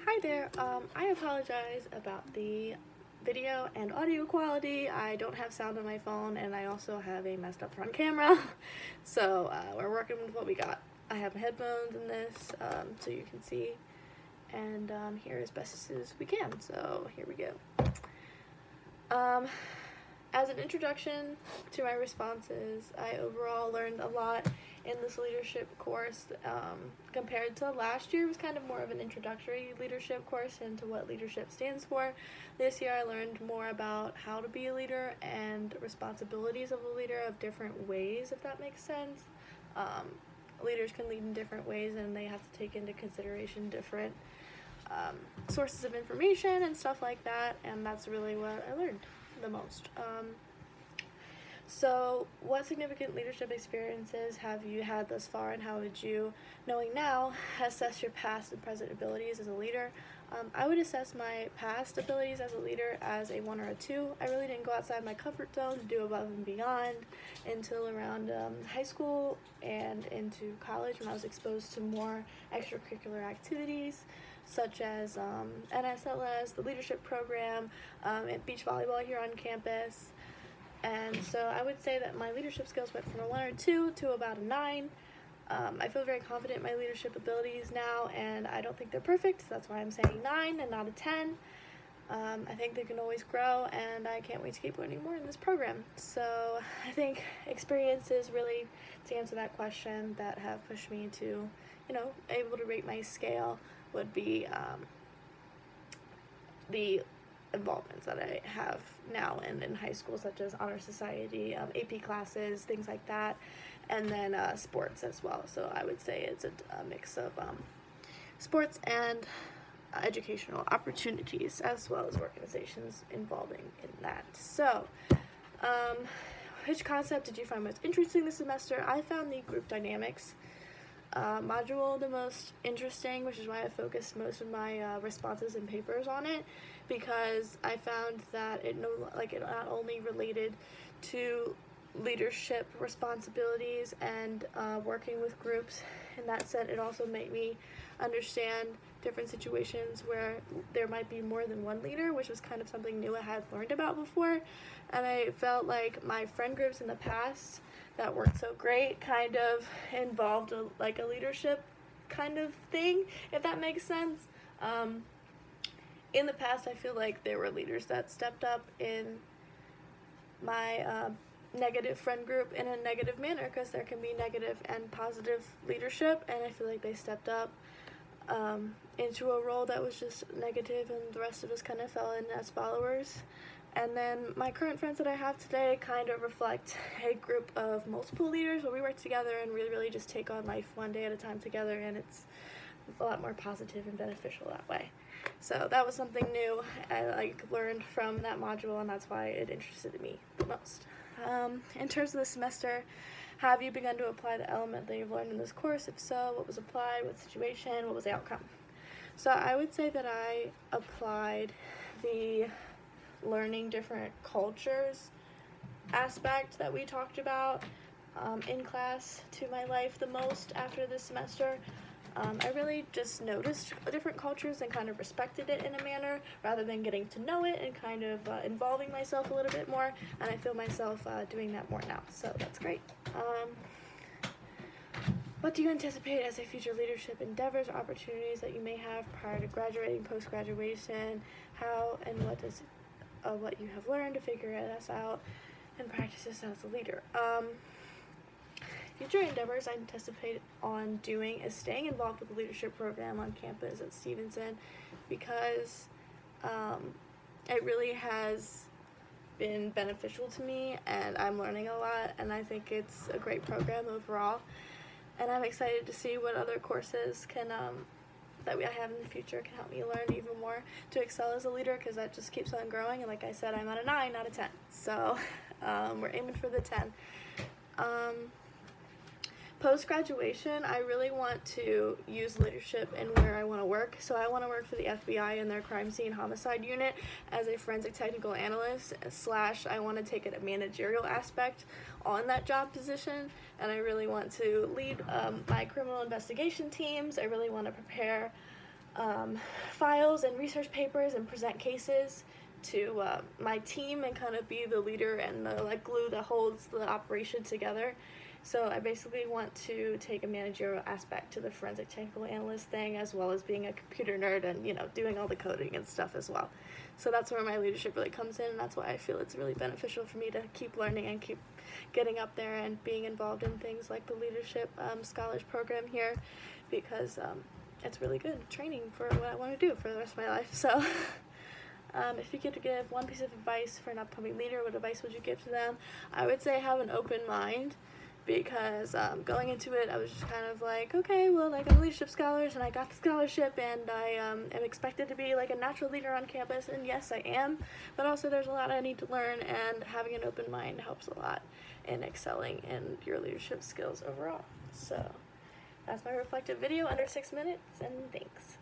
Hi there, I apologize about the video and audio quality. I don't have sound on my phone and I also have a messed up front camera. So we're working with what we got. I have my headphones in this so you can see and hear as best as we can. So here we go. As an introduction to my responses, I overall learned a lot in this leadership course. Compared to last year, it was kind of more of an introductory leadership course into what leadership stands for. This year I learned more about how to be a leader and responsibilities of a leader of different ways, if that makes sense. Leaders can lead in different ways and they have to take into consideration different sources of information and stuff like that, and that's really what I learned the most. So what significant leadership experiences have you had thus far, and how would you, knowing now, assess your past and present abilities as a leader? I would assess my past abilities as a leader as a 1 or a 2. I really didn't go outside my comfort zone to do above and beyond until around high school and into college, when I was exposed to more extracurricular activities such as NSLS, the leadership program, and beach volleyball here on campus. And so I would say that my leadership skills went from a 1 or 2 to about a 9. I feel very confident in my leadership abilities now, and I don't think they're perfect, so that's why I'm saying 9 and not a 10. I think they can always grow, and I can't wait to keep learning more in this program. So I think experiences, really, to answer that question, that have pushed me to, able to rate my scale would be the involvements that I have now and in high school, such as honor society, AP classes, things like that, and then sports as well. So I would say it's a mix of sports and educational opportunities, as well as organizations involving in that. So which concept did you find most interesting this semester? I found the group dynamics module the most interesting, which is why I focused most of my responses and papers on it, because I found that it not only related to leadership responsibilities and working with groups. In that sense, it also made me understand different situations where there might be more than one leader, which was kind of something new I had learned about before. And I felt like my friend groups in the past that weren't so great kind of involved a leadership kind of thing, if that makes sense. In the past, I feel like there were leaders that stepped up in my negative friend group in a negative manner, because there can be negative and positive leadership, and I feel like they stepped up into a role that was just negative, and the rest of us kind of fell in as followers. And then my current friends that I have today kind of reflect a group of multiple leaders where we work together and we really just take on life one day at a time together, and it's a lot more positive and beneficial that way. So that was something new I learned from that module, and that's why it interested me the most. In terms of the semester, have you begun to apply the element that you've learned in this course? If so, what was applied, what situation, what was the outcome? So I would say that I applied the learning different cultures aspect that we talked about in class to my life the most after this semester. I really just noticed different cultures and kind of respected it in a manner, rather than getting to know it and kind of involving myself a little bit more, and I feel myself doing that more now, so that's great. What do you anticipate as a future leadership endeavors or opportunities that you may have prior to graduating, post-graduation? How and what does what you have learned to figure this out and practices as a leader? Future endeavors I anticipate on doing is staying involved with the leadership program on campus at Stevenson, because it really has been beneficial to me, and I'm learning a lot, and I think it's a great program overall, and I'm excited to see what other courses can that I have in the future can help me learn even more to excel as a leader, because that just keeps on growing, and like I said, I'm at a 9, not a 10, so we're aiming for the 10. Post-graduation, I really want to use leadership in where I want to work. So I want to work for the FBI in their crime scene homicide unit as a forensic technical analyst / I want to take a managerial aspect on that job position, and I really want to lead my criminal investigation teams. I really want to prepare files and research papers and present cases to my team and kind of be the leader and the like glue that holds the operation together. So I basically want to take a managerial aspect to the forensic technical analyst thing, as well as being a computer nerd and, you know, doing all the coding and stuff as well. So that's where my leadership really comes in, and that's why I feel it's really beneficial for me to keep learning and keep getting up there and being involved in things like the leadership scholars program here, because it's really good training for what I want to do for the rest of my life. So if you could give one piece of advice for an upcoming leader, what advice would you give to them? I would say have an open mind, because going into it, I was just kind of like, okay, well, like, I'm a leadership scholar, and I got the scholarship, and I am expected to be like a natural leader on campus, and yes, I am, but also there's a lot I need to learn, and having an open mind helps a lot in excelling in your leadership skills overall. So that's my reflective video under 6 minutes, and thanks.